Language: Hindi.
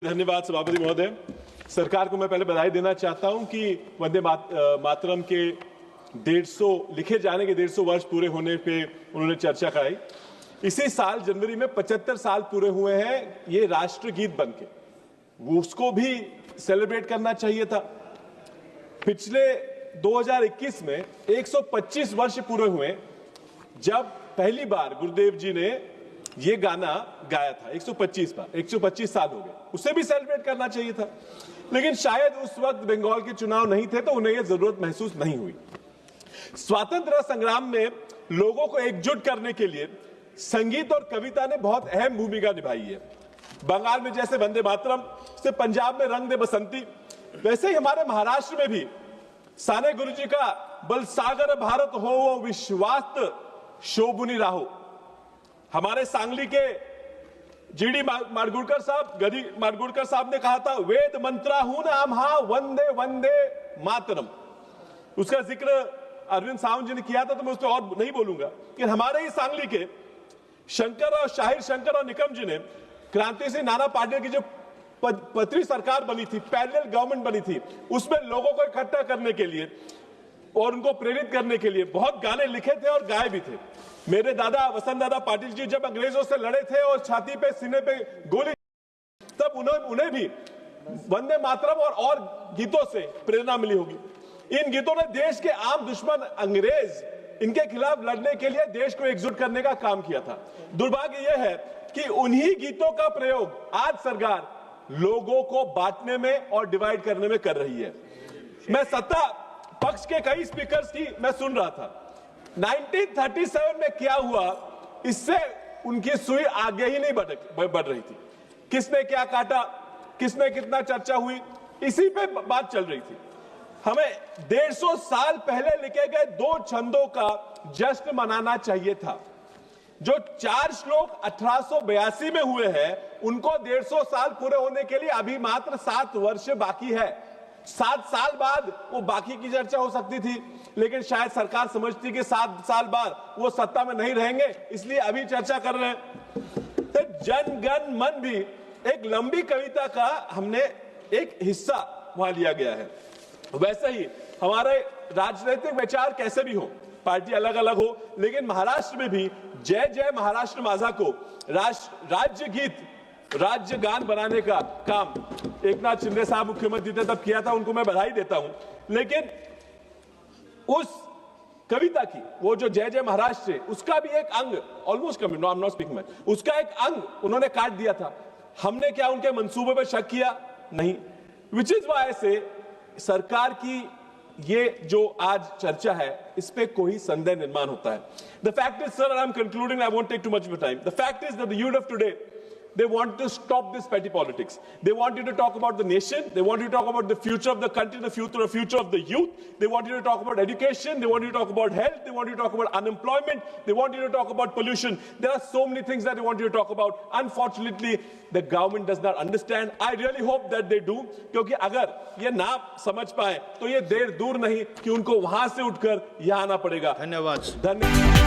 धन्यवाद सभापति महोदय। सरकार को मैं पहले बधाई देना चाहता हूं कि वंदे मातरम के 150 लिखे जाने के 150 वर्ष पूरे होने पे उन्होंने चर्चा कराई। इसी साल जनवरी में 75 साल पूरे हुए हैं ये राष्ट्रगीत बनके, वो उसको भी सेलिब्रेट करना चाहिए था। पिछले 2021 में 125 वर्ष पूरे हुए जब पहली बार गुरुदेव जी ने ये गाना गाया था। 125 बार, 125 साल हो गए, उसे भी सेलिब्रेट करना चाहिए था। लेकिन शायद उस वक्त बंगाल के चुनाव नहीं थे तो उन्हें यह जरूरत महसूस नहीं हुई। स्वातंत्रता संग्राम में लोगों को एकजुट करने के लिए संगीत और कविता ने बहुत अहम भूमिका निभाई है। बंगाल में जैसे वंदे मातरम से पंजाब में रंग दे बसंती, वैसे ही हमारे महाराष्ट्र में भी साने गुरुजी का बल सागर भारत हो विश्वास शोभुनी राहो। हमारे सांगली के जीडी माडगुड़कर साहब, गदी माडगुड़कर साहब ने कहा था, वेद मंत्रा हूं ना आम्हा वंदे वंदे मातरम। उसका जिक्र अरविंद सावंत जी ने किया था तो मैं उस पर और नहीं बोलूंगा। कि हमारे ही सांगली के शंकर और शाहिर शंकर और निकम जी ने क्रांति सिंह नाना पाटिल की जो पत्री सरकार बनी थी, पैरेलल गवर्नमेंट बनी थी, उसमें लोगों को इकट्ठा करने के लिए और उनको प्रेरित करने के लिए बहुत गाने लिखे थे और गाए भी थे। मेरे दादा वसंत दादा पाटिल जी जब अंग्रेजों से लड़े थे और छाती पे सीने पे गोली, तब उन्हें भी वंदे मातरम और गीतों से प्रेरणा मिली होगी। इन गीतों ने देश के आम दुश्मन अंग्रेज, इनके खिलाफ लड़ने के लिए देश को एकजुट करने का काम किया था। दुर्भाग्य यह है कि उन्हीं गीतों का प्रयोग आज सरकार लोगों को बांटने में और डिवाइड करने में कर रही है। मैं सत्ता पक्ष के कई स्पीकर्स की मैं सुन रहा था। 1937 में क्या हुआ, इससे उनकी सुई आगे ही नहीं बढ़ रही थी। किसने क्या काटा, किसने कितना चर्चा हुई, इसी पे बात चल रही थी। हमें 150 साल पहले लिखे गए 2 छंदों का जश्न मनाना चाहिए था। जो 4 श्लोक 1882 में हुए हैं, उनको 150 साल पूरे होने के लिए अभी मात्र 7 वर्ष बाकी है। 7 साल बाद वो बाकी की चर्चा हो सकती थी, लेकिन शायद सरकार समझती कि 7 साल बाद वो सत्ता में नहीं रहेंगे, इसलिए अभी चर्चा कर रहे हैं। तो जन गण मन भी एक लंबी कविता का हमने एक हिस्सा वहां लिया गया है। वैसे ही हमारे राजनीतिक विचार कैसे भी हो, पार्टी अलग अलग हो, लेकिन महाराष्ट्र में भी जय जय महाराष्ट्र माझा को राज्य गीत, राज्य गान बनाने का काम एकनाथ शिंदे साहब मुख्यमंत्री थे तब किया था, उनको मैं बधाई देता हूं। लेकिन उस कविता की वो जो जय जय महाराष्ट्र, उसका भी एक अंग almost coming, I am not speaking, उसका एक अंग उन्होंने काट दिया था। हमने क्या उनके मंसूबे पर शक किया? नहीं। विच इज व्हाई से सरकार की ये जो आज चर्चा है, इस पे कोई संदेह निर्माण होता है। The fact is sir, I am concluding, I won't take too much of time. The fact is that the youth of today, they want to stop this petty politics. They want you to talk about the nation. They want you to talk about the future of the country, the future of the youth. They want you to talk about education. They want you to talk about health. They want you to talk about unemployment. They want you to talk about pollution. There are so many things that they want you to talk about. Unfortunately, the government does not understand. I really hope that they do, क्योंकि अगर ये ना समझ पाए तो ये देर दूर नहीं कि उनको वहां से उठकर यहाँ आना पड़ेगा। धन्यवाद।